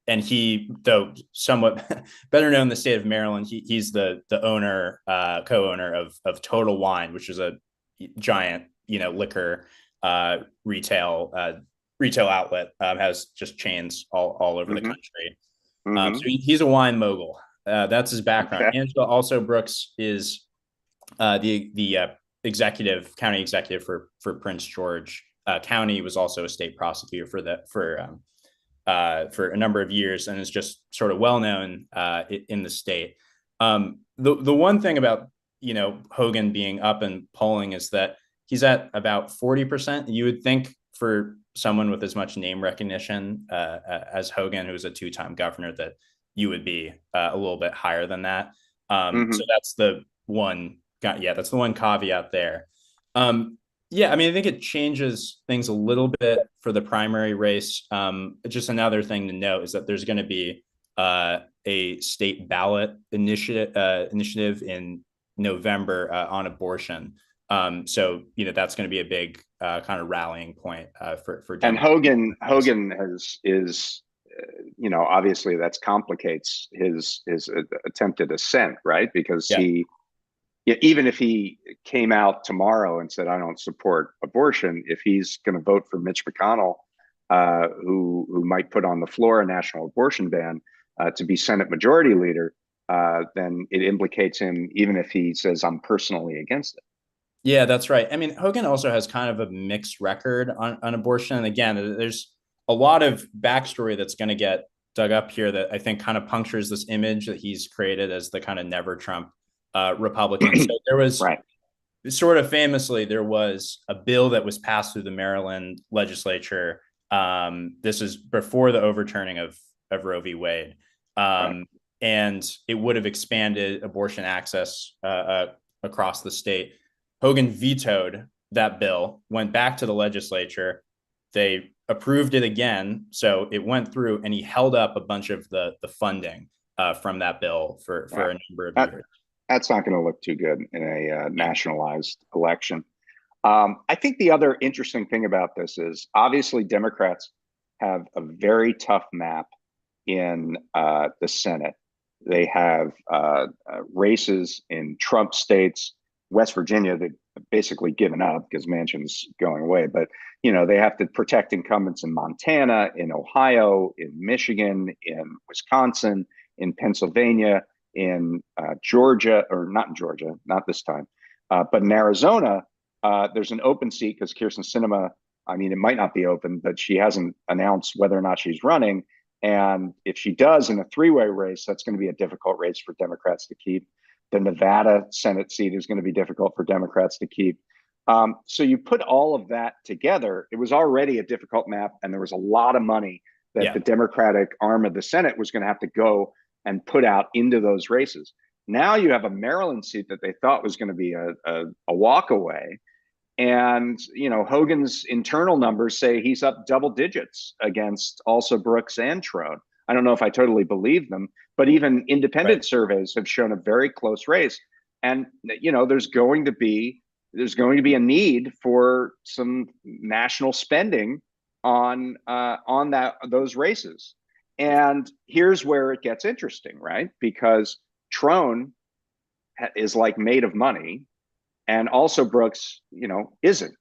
And he, though somewhat better known in the state of Maryland, he's the owner, co-owner of Total Wine, which is a giant, liquor retail outlet, has just chains all over the country. So he's a wine mogul. That's his background. Okay. Angela Also Brooks is the county executive for Prince George County. Was also a state prosecutor for a number of years, and is just sort of well known in the state. The one thing about Hogan being up and polling is that he's at about 40%. You would think for someone with as much name recognition as Hogan, who's a two-time governor, that you would be a little bit higher than that. So that's the one. That's the one caveat there. I mean, I think it changes things a little bit for the primary race. Just another thing to note is that there's going to be a state ballot initiative in November on abortion. So that's going to be a big kind of rallying point for Democrats. And Hogan is obviously that complicates his attempted ascent, right? Because even if he came out tomorrow and said, I don't support abortion, if he's going to vote for Mitch McConnell, who might put on the floor a national abortion ban to be Senate Majority Leader, then it implicates him, even if he says, I'm personally against it. Yeah, that's right. I mean, Hogan also has kind of a mixed record on abortion. And again, there's a lot of backstory that's going to get dug up here that I think kind of punctures this image that he's created as the kind of never Trump Republican. So there was sort of famously, there was a bill that was passed through the Maryland legislature. This is before the overturning of Roe v. Wade. Right. And it would have expanded abortion access across the state. Hogan vetoed that bill, went back to the legislature. They approved it again. So it went through, and he held up a bunch of the funding from that bill for Yeah. a number of That, years. that's not going to look too good in a nationalized election. I think the other interesting thing about this is obviously Democrats have a very tough map in the Senate. They have races in Trump states. West Virginia, they've basically given up because Manchin's going away. But, they have to protect incumbents in Montana, in Ohio, in Michigan, in Wisconsin, in Pennsylvania, in Georgia, or not in Georgia, not this time, but in Arizona. There's an open seat because Kirsten Sinema, I mean, it might not be open, but she hasn't announced whether or not she's running. And if she does in a three-way race, that's going to be a difficult race for Democrats to keep. The Nevada Senate seat is going to be difficult for Democrats to keep. So you put all of that together, it was already a difficult map, and there was a lot of money that Yeah. the Democratic arm of the Senate was going to have to go and put out into those races. Now you have a Maryland seat that they thought was going to be a walk away. And, Hogan's internal numbers say he's up double digits against also Brooks and Trone. I don't know if I totally believe them, but even Right. independent surveys have shown a very close race. And, there's going to be a need for some national spending on those races. And here's where it gets interesting, right? Because Trone is like made of money, and also Brooks, isn't.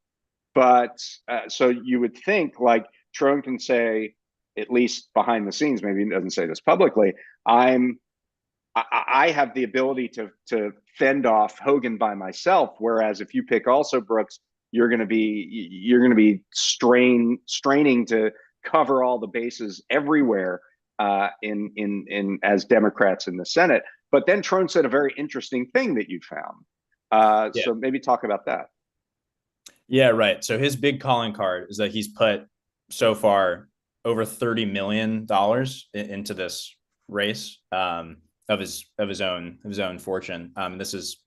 But so you would think like Trone can say, at least behind the scenes, maybe he doesn't say this publicly, I have the ability to fend off Hogan by myself. Whereas if you pick also Brooks, you're going to be straining to cover all the bases everywhere in as Democrats in the Senate. But then Trone said a very interesting thing that you found. Yeah. So maybe talk about that. Yeah, right. So his big calling card is that he's put so far over $30 million into this race of his own fortune. This is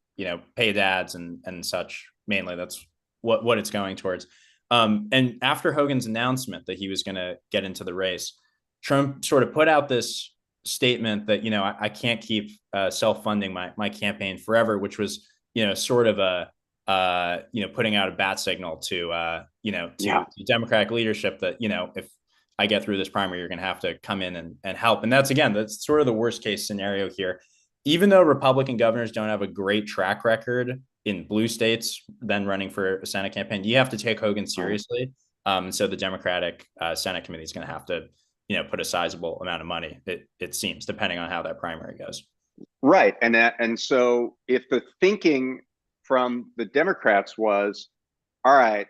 paid ads and such mainly. That's what it's going towards. And after Hogan's announcement that he was going to get into the race, Trump sort of put out this statement that I can't keep self-funding my campaign forever, which was sort of a putting out a bat signal to Yeah. Democratic leadership that if I get through this primary, you're going to have to come in and help. And that's sort of the worst case scenario here. Even though Republican governors don't have a great track record in blue states, then running for a Senate campaign, you have to take Hogan seriously. So the Democratic Senate committee is going to have to put a sizable amount of money. It seems, depending on how that primary goes. Right. And so if the thinking from the Democrats was, all right,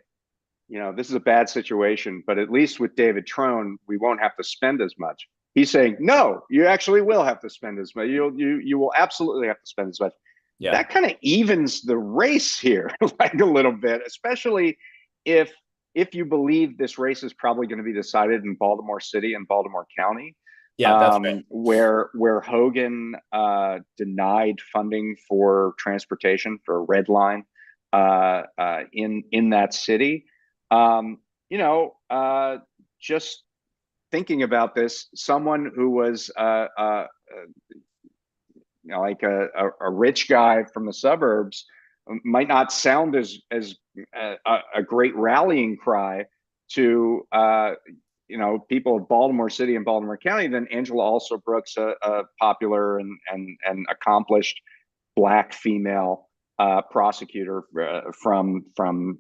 this is a bad situation, but at least with David Trone, we won't have to spend as much. He's saying, no, you actually will have to spend as much. You will absolutely have to spend as much. Yeah. That kind of evens the race here, like a little bit, especially if you believe this race is probably going to be decided in Baltimore City and Baltimore County, Yeah, that's right. where Hogan denied funding for transportation for a red line in that city. Um, you know, just thinking about this, someone who was like a rich guy from the suburbs might not sound as a great rallying cry to people of Baltimore City and Baltimore County than Angela Also Brooks, a popular and accomplished Black female prosecutor from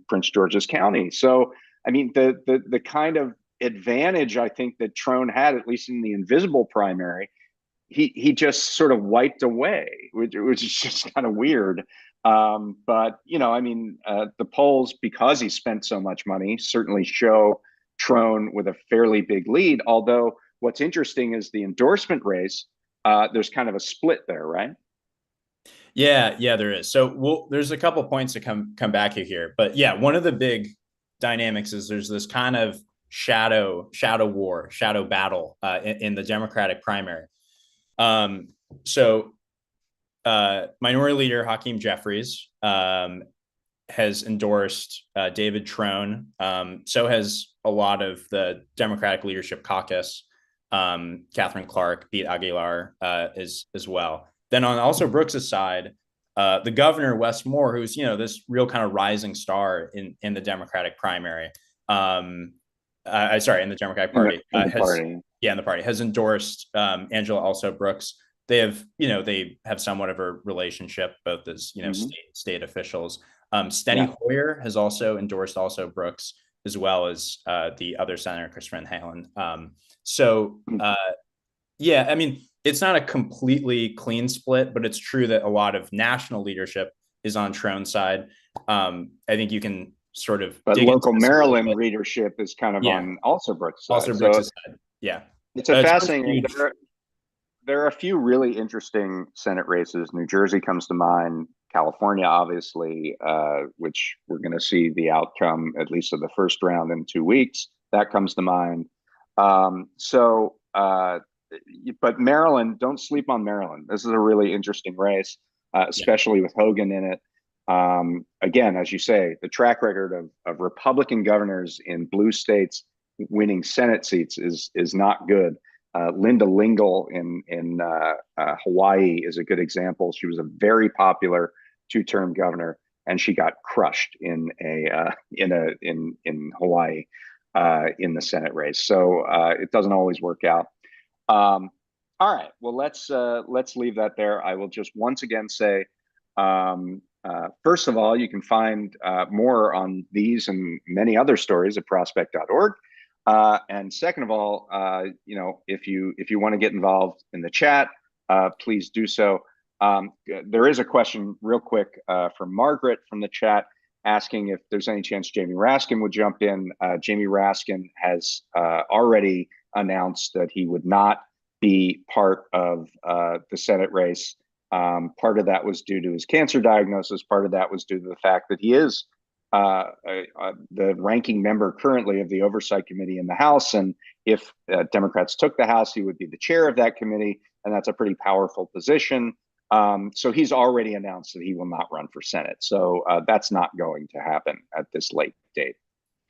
Prince George's County. So I mean the kind of advantage I think that Trone had, at least in the invisible primary, he just sort of wiped away, which is just kind of weird. But I mean, the polls, because he spent so much money, certainly show Trone with a fairly big lead. Although what's interesting is the endorsement race. There's kind of a split there, right? Yeah, there is. So there's a couple points to come back here, but yeah, one of the big dynamics is there's this kind of shadow war, shadow battle in the Democratic primary. Um, so Minority Leader Hakeem Jeffries has endorsed David Trone. So has a lot of the Democratic Leadership Caucus. Catherine Clark, Pete Aguilar as well. Then on also Brooks's side, the governor Wes Moore, who's this real kind of rising star in the Democratic primary. Sorry, in the Democratic Party In the has party. yeah in the party has endorsed Angela also Brooks. They have somewhat of a relationship, both as state officials. Steny Hoyer has also endorsed also Brooks, as well as the other senator, Christopher Halen. Yeah, I mean, it's not a completely clean split, but it's true that a lot of national leadership is on Trone's side. I think you can sort of But dig into local this a little Maryland bit. readership is kind of Yeah, on also Brooks' also side. So Brooks' side. Yeah, it's a Trone's fascinating. huge. There are a few really interesting Senate races. New Jersey comes to mind. California, obviously, which we're going to see the outcome at least of the first round in 2 weeks. That comes to mind. But Maryland, don't sleep on Maryland. This is a really interesting race, Yeah, especially with Hogan in it. Again, as you say, the track record of Republican governors in blue states winning Senate seats is not good. Linda Lingle in Hawaii is a good example. She was a very popular two-term governor, and she got crushed in Hawaii in the Senate race. So it doesn't always work out. All right. Well, let's leave that there. I will just once again say, first of all, you can find more on these and many other stories at prospect.org. And second of all, if you want to get involved in the chat, please do so. There is a question real quick from Margaret from the chat asking if there's any chance Jamie Raskin would jump in. Jamie Raskin has already announced that he would not be part of the Senate race. Part of that was due to his cancer diagnosis. Part of that was due to the fact that he is the ranking member currently of the Oversight Committee in the House. And if Democrats took the House, he would be the chair of that committee. And that's a pretty powerful position. So he's already announced that he will not run for Senate. So that's not going to happen at this late date.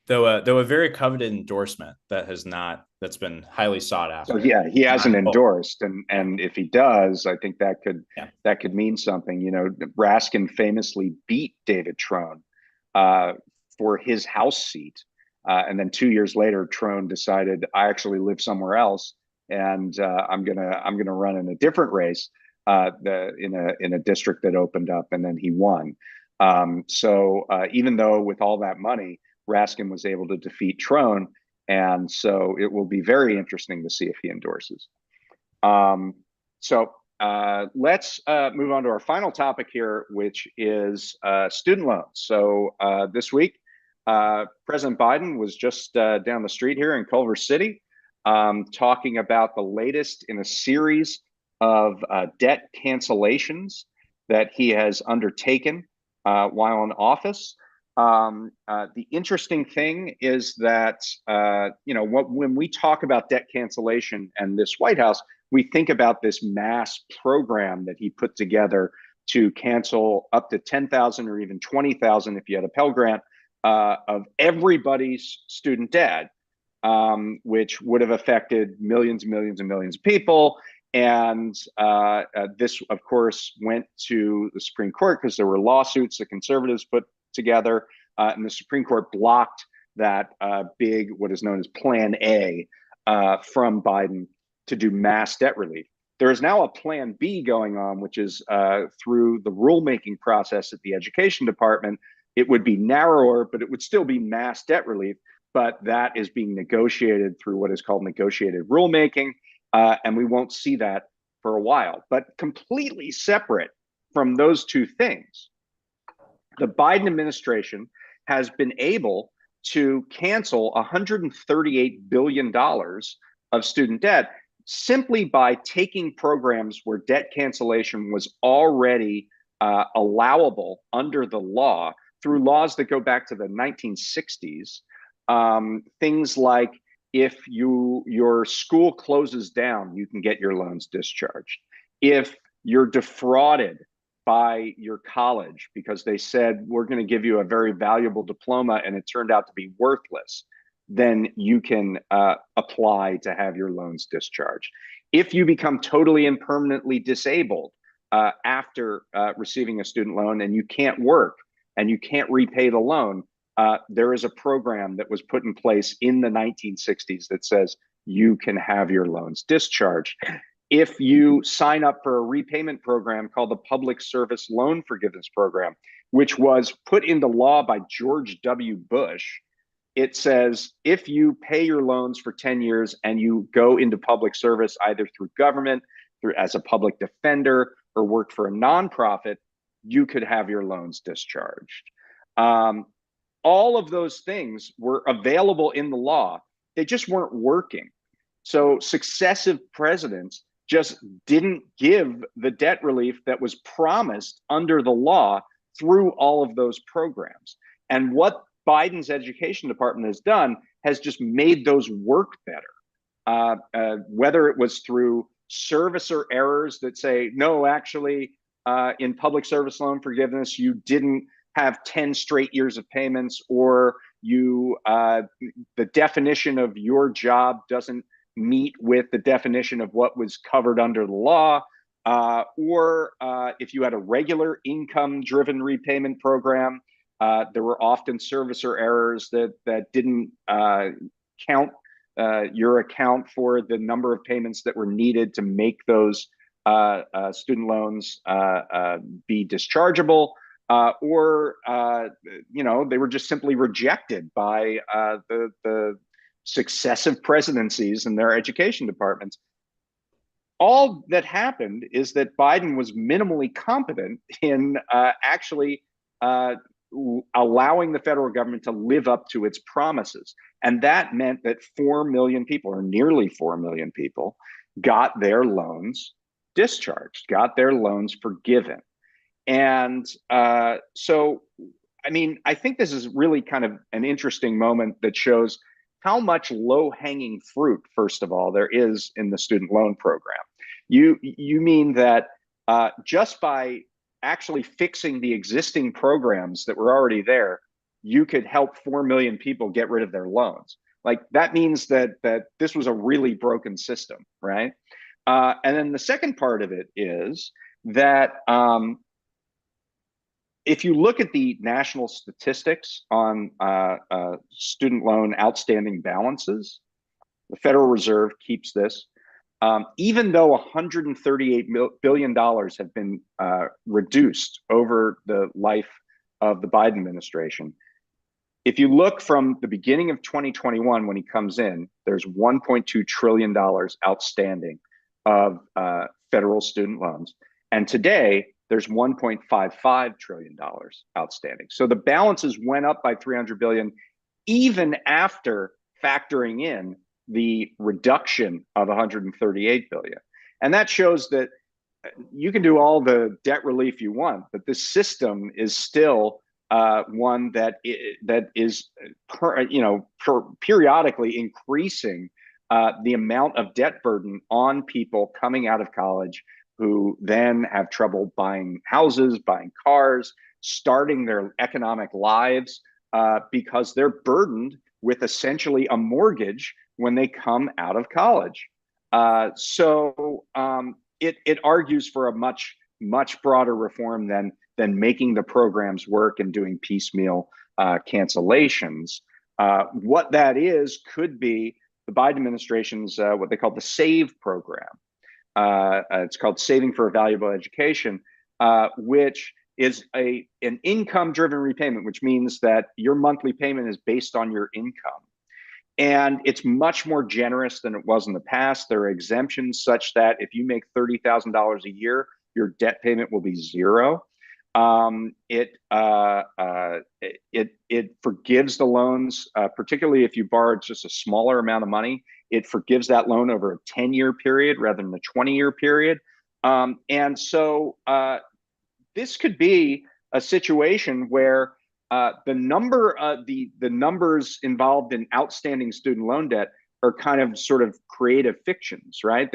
though a very coveted endorsement that's been highly sought So after. yeah, he hasn't endorsed, Yeah. and if he does, I think that could Yeah. mean something. Raskin famously beat David Trone uh, for his House seat, and then 2 years later, Trone decided I actually live somewhere else, and I'm gonna run in a different race, in a district that opened up, and then he won. So even though with all that money, Raskin was able to defeat Trone. And so it will be very interesting to see if he endorses. Let's move on to our final topic here, which is student loans. So this week, President Biden was just down the street here in Culver City, talking about the latest in a series of debt cancellations that he has undertaken while in office. The interesting thing is that when we talk about debt cancellation and this White House, we think about this mass program that he put together to cancel up to 10,000 or even 20,000 if you had a Pell Grant of everybody's student debt, which would have affected millions and millions and millions of people. And this, of course, went to the Supreme Court because there were lawsuits that conservatives put together, and the Supreme Court blocked that big, what is known as Plan A, from Biden to do mass debt relief. There is now a Plan B going on, which is through the rulemaking process at the Education Department. It would be narrower, but it would still be mass debt relief. But that is being negotiated through what is called negotiated rulemaking, and we won't see that for a while. But completely separate from those two things, the Biden administration has been able to cancel $138 billion of student debt simply by taking programs where debt cancellation was already allowable under the law through laws that go back to the 1960s. Things like if your school closes down, you can get your loans discharged. If you're defrauded by your college because they said we're going to give you a very valuable diploma and it turned out to be worthless, then you can apply to have your loans discharged. If you become totally and permanently disabled after receiving a student loan and you can't work and you can't repay the loan, there is a program that was put in place in the 1960s that says you can have your loans discharged. If you sign up for a repayment program called the Public Service Loan Forgiveness Program, which was put into law by George W. Bush, it says if you pay your loans for 10 years and you go into public service, either through government, through as a public defender, or work for a nonprofit, you could have your loans discharged. All of those things were available in the law. They just weren't working. So successive presidents just didn't give the debt relief that was promised under the law through all of those programs. And what Biden's education department has done has just made those work better. Whether it was through servicer errors that say, no, actually, in public service loan forgiveness, you didn't have 10 straight years of payments, or you the definition of your job doesn't meet with the definition of what was covered under the law, or if you had a regular income-driven repayment program, there were often servicer errors that didn't count your account for the number of payments that were needed to make those student loans be dischargeable. Or they were just simply rejected by the successive presidencies and their education departments. All that happened is that Biden was minimally competent in actually allowing the federal government to live up to its promises. And that meant that 4 million people, or nearly 4 million people, got their loans discharged, got their loans forgiven. And so, I mean, I think this is really kind of an interesting moment that shows how much low-hanging fruit, first of all, there is in the student loan program. You mean that just by actually fixing the existing programs that were already there, you could help 4 million people get rid of their loans. Like, that means that this was a really broken system, right? And then the second part of it is that if you look at the national statistics on student loan outstanding balances, the Federal Reserve keeps this. Even though $138 billion have been reduced over the life of the Biden administration, if you look from the beginning of 2021 when he comes in, there's $1.2 trillion outstanding of federal student loans. And today, there's $1.55 trillion outstanding. So the balances went up by 300 billion, even after factoring in the reduction of 138 billion. And that shows that you can do all the debt relief you want, but this system is still one that is periodically increasing the amount of debt burden on people coming out of college, who then have trouble buying houses, buying cars, starting their economic lives because they're burdened with essentially a mortgage when they come out of college. So it argues for a much broader reform than making the programs work and doing piecemeal cancellations. What that is could be the Biden administration's what they call the SAVE program. It's called Saving for a Valuable Education, which is an income-driven repayment, which means that your monthly payment is based on your income. And it's much more generous than it was in the past. There are exemptions such that if you make $30,000 a year, your debt payment will be zero. It forgives the loans, particularly if you borrowed just a smaller amount of money. It forgives that loan over a 10-year period rather than a 20-year period. And so this could be a situation where the numbers involved in outstanding student loan debt are kind of sort of creative fictions, right?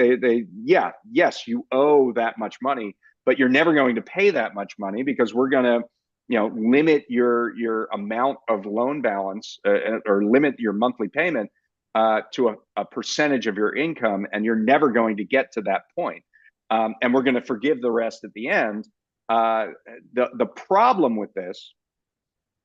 Yes, you owe that much money, but you're never going to pay that much money because we're going to, limit your amount of loan balance, or limit your monthly payment to a percentage of your income, and you're never going to get to that point. And we're going to forgive the rest at the end. The problem with this,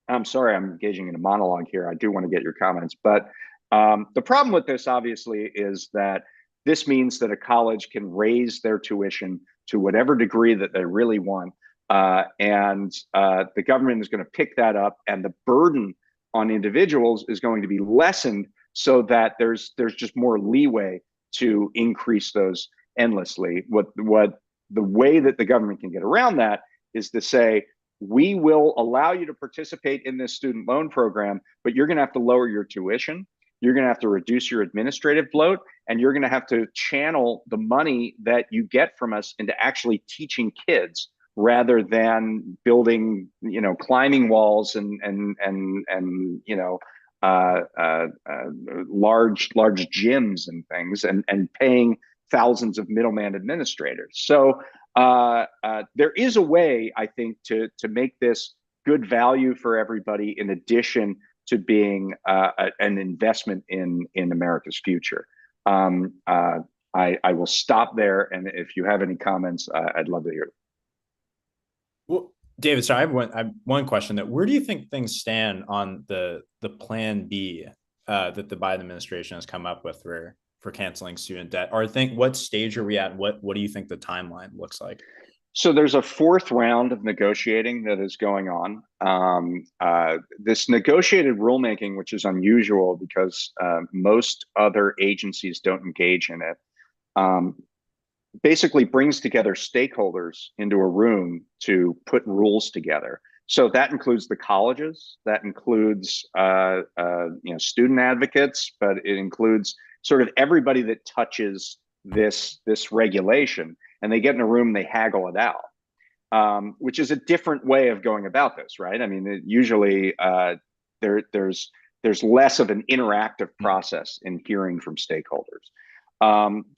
I'm sorry, I'm engaging in a monologue here. I do want to get your comments, but the problem with this, obviously, is that this means that a college can raise their tuition to whatever degree that they really want, and the government is going to pick that up, and the burden on individuals is going to be lessened, so that there's just more leeway to increase those endlessly. What the way that the government can get around that is to say, we will allow you to participate in this student loan program, but you're going to have to lower your tuition. You're going to have to reduce your administrative load, and you're going to have to channel the money that you get from us into actually teaching kids, rather than building, climbing walls and large gyms and things, and paying thousands of middleman administrators. So there is a way, I think, to make this good value for everybody, in addition to being an investment in America's future. I will stop there, and if you have any comments, I'd love to hear them. Well, David, so I have one question. That where do you think things stand on the Plan B that the Biden administration has come up with for canceling student debt? Or what stage are we at? What do you think the timeline looks like? So there's a fourth round of negotiating that is going on. This negotiated rulemaking, which is unusual because most other agencies don't engage in it, basically brings together stakeholders into a room to put rules together. So that includes the colleges, that includes student advocates, but it includes sort of everybody that touches this regulation. And they get in a room, they haggle it out, which is a different way of going about this, right? I mean, usually there's less of an interactive process in hearing from stakeholders.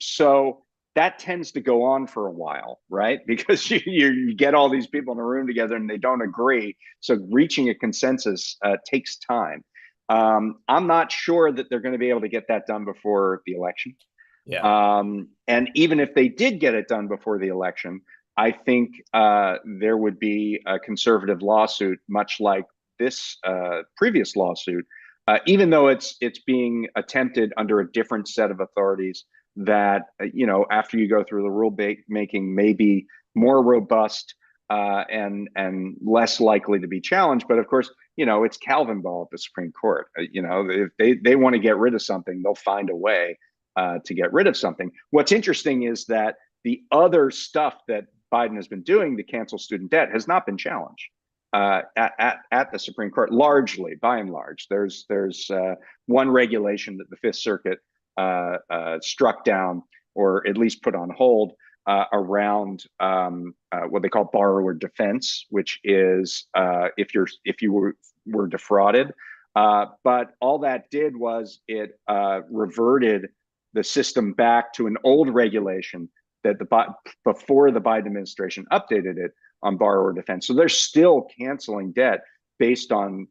So that tends to go on for a while, right? Because you get all these people in a room together and they don't agree. So reaching a consensus takes time. I'm not sure that they're going to be able to get that done before the election. Yeah. And even if they did get it done before the election, I think there would be a conservative lawsuit, much like this previous lawsuit, even though it's being attempted under a different set of authorities that, after you go through the rule making, may be more robust and less likely to be challenged. But of course, it's Calvin ball at the Supreme Court. If they want to get rid of something, they'll find a way to get rid of something. What's interesting is that the other stuff that Biden has been doing to cancel student debt has not been challenged at the Supreme Court, largely, by and large. There's one regulation that the Fifth Circuit struck down, or at least put on hold, around what they call borrower defense, which is if you were defrauded. But all that did was it reverted the system back to an old regulation that before the Biden administration updated it on borrower defense. So they're still canceling debt based on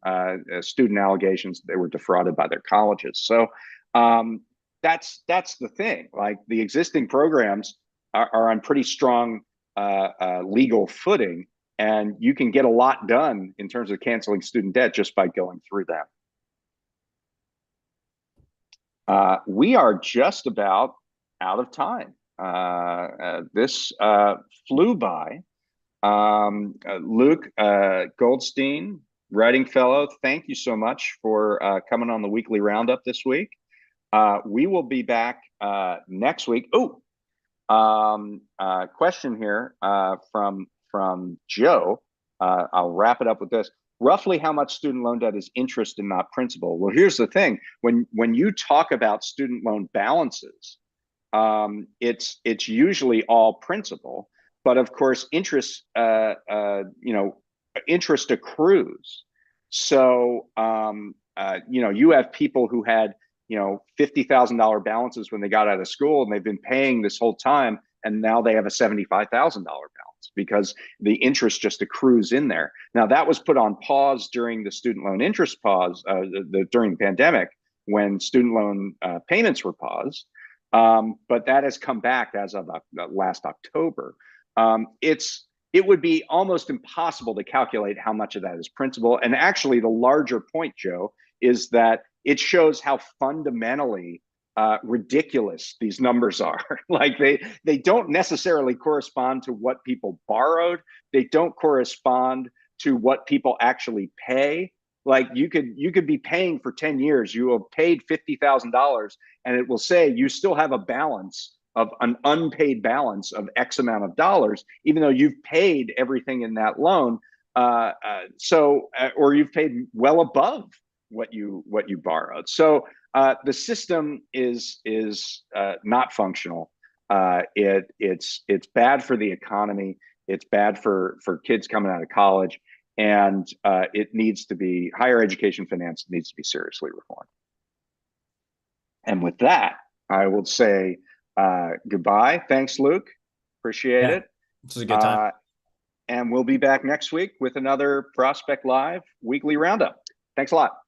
student allegations that they were defrauded by their colleges. So that's the thing. Like, the existing programs are on pretty strong legal footing, and you can get a lot done in terms of canceling student debt just by going through that. We are just about out of time. This flew by. Luke Goldstein, writing fellow, thank you so much for coming on the weekly roundup this week. We will be back next week. Question here from Joe. I'll wrap it up with this. Roughly how much student loan debt is interest and not principal? Well, here's the thing. When you talk about student loan balances, it's usually all principal. but of course, interest accrues. So, you have people who had, $50,000 balances when they got out of school, and they've been paying this whole time, and now they have a $75,000 balance because the interest just accrues in there. Now, that was put on pause during the student loan interest pause, during the pandemic, when student loan payments were paused. But that has come back as of last October. It would be almost impossible to calculate how much of that is principal. And actually, the larger point, Joe, is that it shows how fundamentally ridiculous these numbers are. Like they don't necessarily correspond to what people borrowed. They don't correspond to what people actually pay. Like you could be paying for 10 years. You have paid $50,000, and it will say you still have a balance of an unpaid balance of X amount of dollars, even though you've paid everything in that loan. Or you've paid well above what you borrowed. So the system is not functional. It's bad for the economy. It's bad for kids coming out of college, and it needs to be higher education finance needs to be seriously reformed. And with that, I will say goodbye. Thanks, Luke. Appreciate it. This is a good time. And we'll be back next week with another Prospect Live weekly roundup. Thanks a lot.